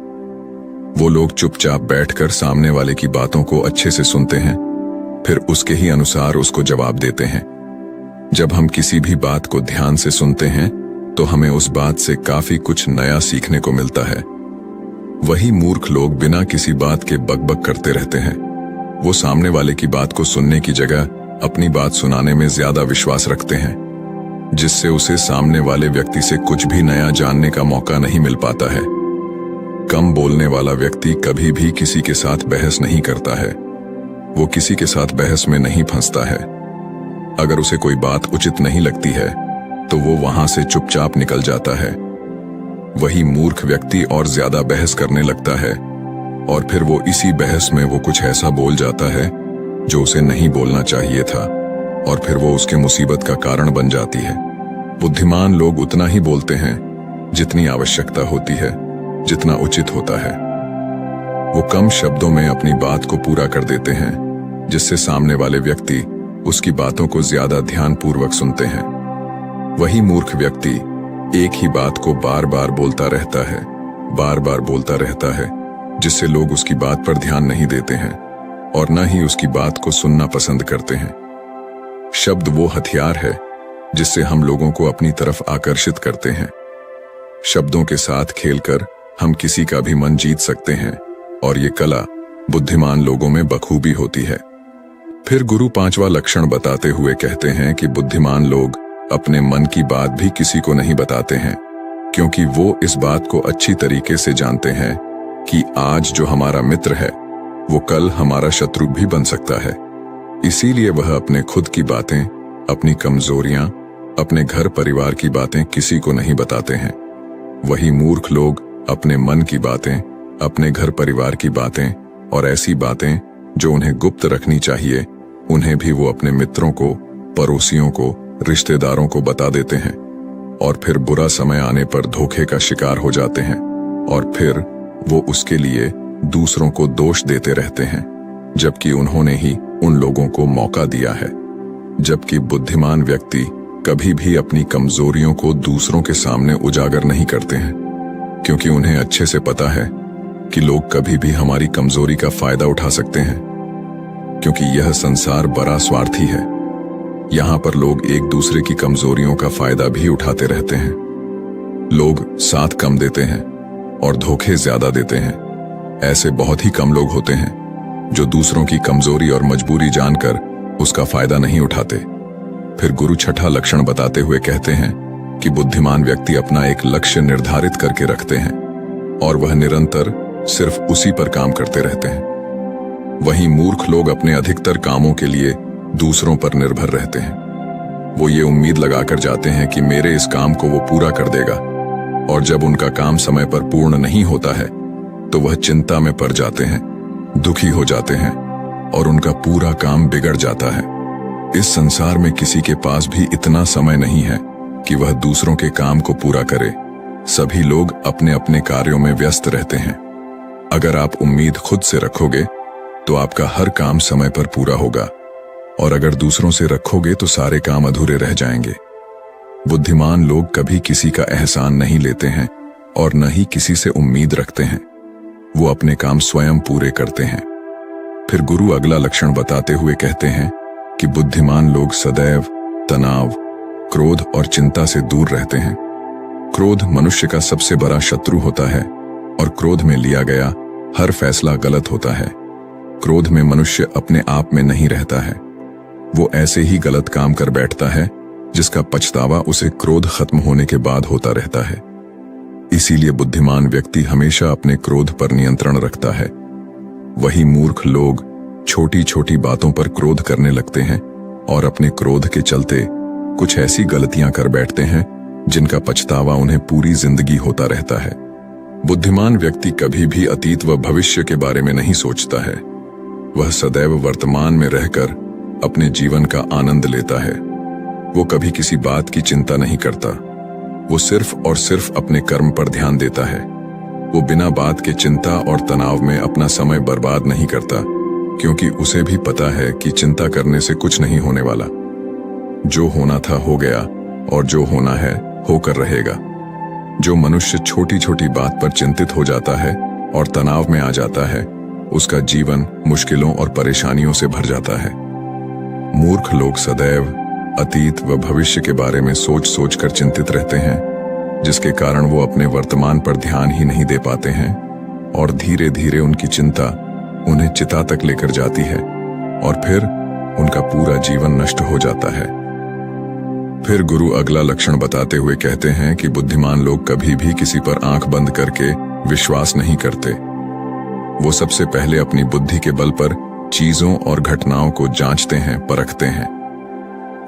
वो लोग चुपचाप बैठकर सामने वाले की बातों को अच्छे से सुनते हैं, फिर उसके ही अनुसार उसको जवाब देते हैं। जब हम किसी भी बात को ध्यान से सुनते हैं तो हमें उस बात से काफी कुछ नया सीखने को मिलता है। वही मूर्ख लोग बिना किसी बात के बकबक करते रहते हैं। वो सामने वाले की बात को सुनने की जगह अपनी बात सुनाने में ज्यादा विश्वास रखते हैं, जिससे उसे सामने वाले व्यक्ति से कुछ भी नया जानने का मौका नहीं मिल पाता है। कम बोलने वाला व्यक्ति कभी भी किसी के साथ बहस नहीं करता है। वो किसी के साथ बहस में नहीं फंसता है। अगर उसे कोई बात उचित नहीं लगती है तो वो वहां से चुपचाप निकल जाता है। वही मूर्ख व्यक्ति और ज्यादा बहस करने लगता है और फिर वो इसी बहस में वो कुछ ऐसा बोल जाता है जो उसे नहीं बोलना चाहिए था और फिर वो उसके मुसीबत का कारण बन जाती है। बुद्धिमान लोग उतना ही बोलते हैं जितनी आवश्यकता होती है, जितना उचित होता है। वो कम शब्दों में अपनी बात को पूरा कर देते हैं, जिससे सामने वाले व्यक्ति उसकी बातों को ज्यादा ध्यानपूर्वक सुनते हैं। वही मूर्ख व्यक्ति एक ही बात को बार बार बोलता रहता है, बार बार बोलता रहता है, जिससे लोग उसकी बात पर ध्यान नहीं देते हैं और न ही उसकी बात को सुनना पसंद करते हैं। शब्द वो हथियार है जिससे हम लोगों को अपनी तरफ आकर्षित करते हैं। शब्दों के साथ खेलकर हम किसी का भी मन जीत सकते हैं और ये कला बुद्धिमान लोगों में बखूबी होती है। फिर गुरु पांचवा लक्षण बताते हुए कहते हैं कि बुद्धिमान लोग अपने मन की बात भी किसी को नहीं बताते हैं, क्योंकि वो इस बात को अच्छी तरीके से जानते हैं कि आज जो हमारा मित्र है वो कल हमारा शत्रु भी बन सकता है। इसीलिए वह अपने खुद की बातें, अपनी कमजोरियां, अपने घर परिवार की बातें किसी को नहीं बताते हैं। वही मूर्ख लोग अपने मन की बातें, अपने घर परिवार की बातें और ऐसी बातें जो उन्हें गुप्त रखनी चाहिए, उन्हें भी वो अपने मित्रों को, पड़ोसियों को, रिश्तेदारों को बता देते हैं और फिर बुरा समय आने पर धोखे का शिकार हो जाते हैं और फिर वो उसके लिए दूसरों को दोष देते रहते हैं, जबकि उन्होंने ही उन लोगों को मौका दिया है। जबकि बुद्धिमान व्यक्ति कभी भी अपनी कमजोरियों को दूसरों के सामने उजागर नहीं करते हैं, क्योंकि उन्हें अच्छे से पता है कि लोग कभी भी हमारी कमजोरी का फायदा उठा सकते हैं, क्योंकि यह संसार बड़ा स्वार्थी है। यहाँ पर लोग एक दूसरे की कमजोरियों का फायदा भी उठाते रहते हैं। लोग साथ कम देते हैं और धोखे ज्यादा देते हैं। ऐसे बहुत ही कम लोग होते हैं जो दूसरों की कमजोरी और मजबूरी जानकर उसका फायदा नहीं उठाते। फिर गुरु छठा लक्षण बताते हुए कहते हैं कि बुद्धिमान व्यक्ति अपना एक लक्ष्य निर्धारित करके रखते हैं और वह निरंतर सिर्फ उसी पर काम करते रहते हैं। वहीं मूर्ख लोग अपने अधिकतर कामों के लिए दूसरों पर निर्भर रहते हैं। वो ये उम्मीद लगाकर जाते हैं कि मेरे इस काम को वो पूरा कर देगा, और जब उनका काम समय पर पूर्ण नहीं होता है तो वह चिंता में पड़ जाते हैं, दुखी हो जाते हैं और उनका पूरा काम बिगड़ जाता है। इस संसार में किसी के पास भी इतना समय नहीं है कि वह दूसरों के काम को पूरा करे। सभी लोग अपने अपने कार्यों में व्यस्त रहते हैं। अगर आप उम्मीद खुद से रखोगे तो आपका हर काम समय पर पूरा होगा, और अगर दूसरों से रखोगे तो सारे काम अधूरे रह जाएंगे। बुद्धिमान लोग कभी किसी का एहसान नहीं लेते हैं और न ही किसी से उम्मीद रखते हैं। वो अपने काम स्वयं पूरे करते हैं। फिर गुरु अगला लक्षण बताते हुए कहते हैं कि बुद्धिमान लोग सदैव तनाव, क्रोध और चिंता से दूर रहते हैं। क्रोध मनुष्य का सबसे बड़ा शत्रु होता है और क्रोध में लिया गया हर फैसला गलत होता है। क्रोध में मनुष्य अपने आप में नहीं रहता है। वो ऐसे ही गलत काम कर बैठता है जिसका पछतावा उसे क्रोध खत्म होने के बाद होता रहता है। इसीलिए बुद्धिमान व्यक्ति हमेशा अपने क्रोध पर नियंत्रण रखता है। वही मूर्ख लोग छोटी छोटी बातों पर क्रोध करने लगते हैं और अपने क्रोध के चलते कुछ ऐसी गलतियां कर बैठते हैं जिनका पछतावा उन्हें पूरी जिंदगी होता रहता है। बुद्धिमान व्यक्ति कभी भी अतीत व भविष्य के बारे में नहीं सोचता है। वह सदैव वर्तमान में रहकर अपने जीवन का आनंद लेता है। वो कभी किसी बात की चिंता नहीं करता। वो सिर्फ और सिर्फ अपने कर्म पर ध्यान देता है। वो बिना बात के चिंता और तनाव में अपना समय बर्बाद नहीं करता, क्योंकि उसे भी पता है कि चिंता करने से कुछ नहीं होने वाला। जो होना था हो गया और जो होना है होकर रहेगा। जो मनुष्य छोटी छोटी बात पर चिंतित हो जाता है और तनाव में आ जाता है, उसका जीवन मुश्किलों और परेशानियों से भर जाता है। मूर्ख लोग सदैव अतीत व भविष्य के बारे में सोच सोच कर चिंतित रहते हैं, जिसके कारण वो अपने वर्तमान पर ध्यान ही नहीं दे पाते हैं और धीरे धीरे उनकी चिंता उन्हें चिता तक लेकर जाती है और फिर उनका पूरा जीवन नष्ट हो जाता है। फिर गुरु अगला लक्षण बताते हुए कहते हैं कि बुद्धिमान लोग कभी भी किसी पर आंख बंद करके विश्वास नहीं करते। वो सबसे पहले अपनी बुद्धि के बल पर चीजों और घटनाओं को जांचते हैं, परखते हैं।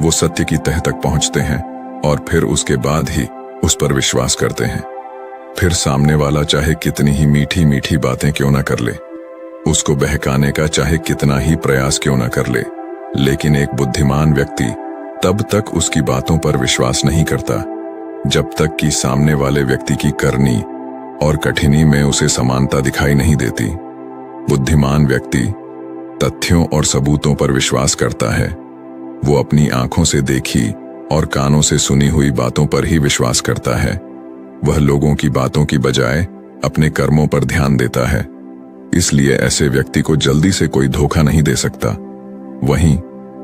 वो सत्य की तह तक पहुंचते हैं और फिर उसके बाद ही उस पर विश्वास करते हैं। फिर सामने वाला चाहे कितनी ही मीठी मीठी बातें क्यों ना कर ले, उसको बहकाने का चाहे कितना ही प्रयास क्यों ना कर ले, लेकिन एक बुद्धिमान व्यक्ति तब तक उसकी बातों पर विश्वास नहीं करता जब तक कि सामने वाले व्यक्ति की करनी और कठिनी में उसे समानता दिखाई नहीं देती। बुद्धिमान व्यक्ति तथ्यों और सबूतों पर विश्वास करता है। वो अपनी आंखों से देखी और कानों से सुनी हुई बातों पर ही विश्वास करता है। वह लोगों की बातों की बजाय अपने कर्मों पर ध्यान देता है। इसलिए ऐसे व्यक्ति को जल्दी से कोई धोखा नहीं दे सकता। वहीं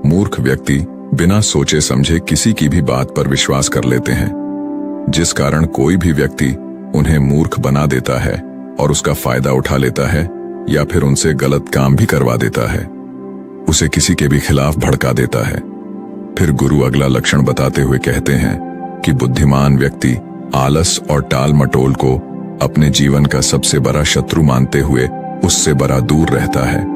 मूर्ख व्यक्ति बिना सोचे समझे किसी की भी बात पर विश्वास कर लेते हैं, जिस कारण कोई भी व्यक्ति उन्हें मूर्ख बना देता है और उसका फायदा उठा लेता है या फिर उनसे गलत काम भी करवा देता है, उसे किसी के भी खिलाफ भड़का देता है। फिर गुरु अगला लक्षण बताते हुए कहते हैं कि बुद्धिमान व्यक्ति आलस और टाल मटोल को अपने जीवन का सबसे बड़ा शत्रु मानते हुए उससे बड़ा दूर रहता है।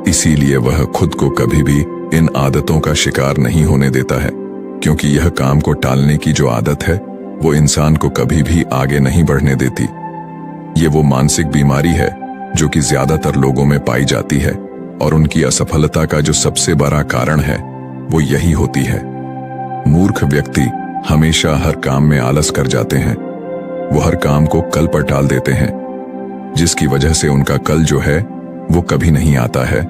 इसीलिए वह खुद को कभी भी इन आदतों का शिकार नहीं होने देता है, क्योंकि यह काम को टालने की जो आदत है वो इंसान को कभी भी आगे नहीं बढ़ने देती। ये वो मानसिक बीमारी है जो कि ज्यादातर लोगों में पाई जाती है और उनकी असफलता का जो सबसे बड़ा कारण है वो यही होती है। मूर्ख व्यक्ति हमेशा हर काम में आलस कर जाते हैं। वो हर काम को कल पर टाल देते हैं, जिसकी वजह से उनका कल जो है वो कभी नहीं आता है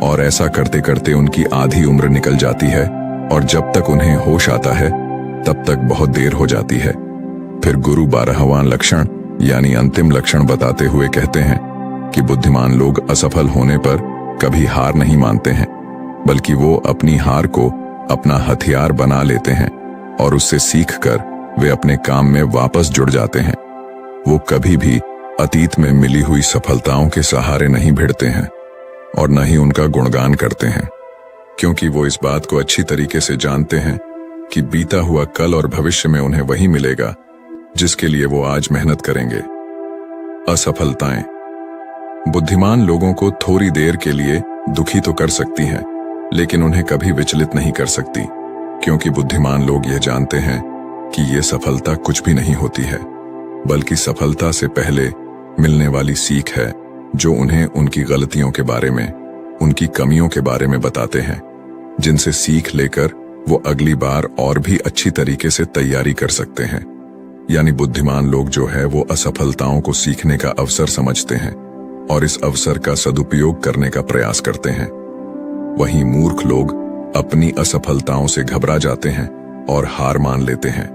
और ऐसा करते करते उनकी आधी उम्र निकल जाती है और जब तक उन्हें होश आता है तब तक बहुत देर हो जाती है। फिर गुरु 12वां लक्षण यानी अंतिम लक्षण बताते हुए कहते हैं कि बुद्धिमान लोग असफल होने पर कभी हार नहीं मानते हैं, बल्कि वो अपनी हार को अपना हथियार बना लेते हैं और उससे सीखकर वे अपने काम में वापस जुड़ जाते हैं। वो कभी भी अतीत में मिली हुई सफलताओं के सहारे नहीं भिड़ते हैं और न ही उनका गुणगान करते हैं, क्योंकि वो इस बात को अच्छी तरीके से जानते हैं कि बीता हुआ कल और भविष्य में उन्हें वही मिलेगा जिसके लिए वो आज मेहनत करेंगे। असफलताएं बुद्धिमान लोगों को थोड़ी देर के लिए दुखी तो कर सकती हैं, लेकिन उन्हें कभी विचलित नहीं कर सकती, क्योंकि बुद्धिमान लोग यह जानते हैं कि ये सफलता कुछ भी नहीं होती है, बल्कि सफलता से पहले मिलने वाली सीख है जो उन्हें उनकी गलतियों के बारे में, उनकी कमियों के बारे में बताते हैं, जिनसे सीख लेकर वो अगली बार और भी अच्छी तरीके से तैयारी कर सकते हैं। यानी बुद्धिमान लोग जो है वो असफलताओं को सीखने का अवसर समझते हैं और इस अवसर का सदुपयोग करने का प्रयास करते हैं। वहीं मूर्ख लोग अपनी असफलताओं से घबरा जाते हैं और हार मान लेते हैं,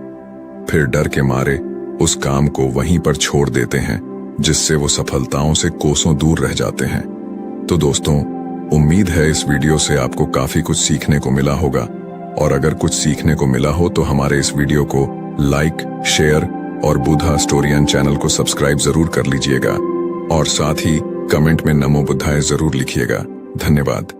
फिर डर के मारे उस काम को वहीं पर छोड़ देते हैं, जिससे वो सफलताओं से कोसों दूर रह जाते हैं। तो दोस्तों, उम्मीद है इस वीडियो से आपको काफी कुछ सीखने को मिला होगा, और अगर कुछ सीखने को मिला हो तो हमारे इस वीडियो को लाइक, शेयर और बुद्धा स्टोरियन चैनल को सब्सक्राइब जरूर कर लीजिएगा और साथ ही कमेंट में नमो बुद्धाय जरूर लिखिएगा। धन्यवाद।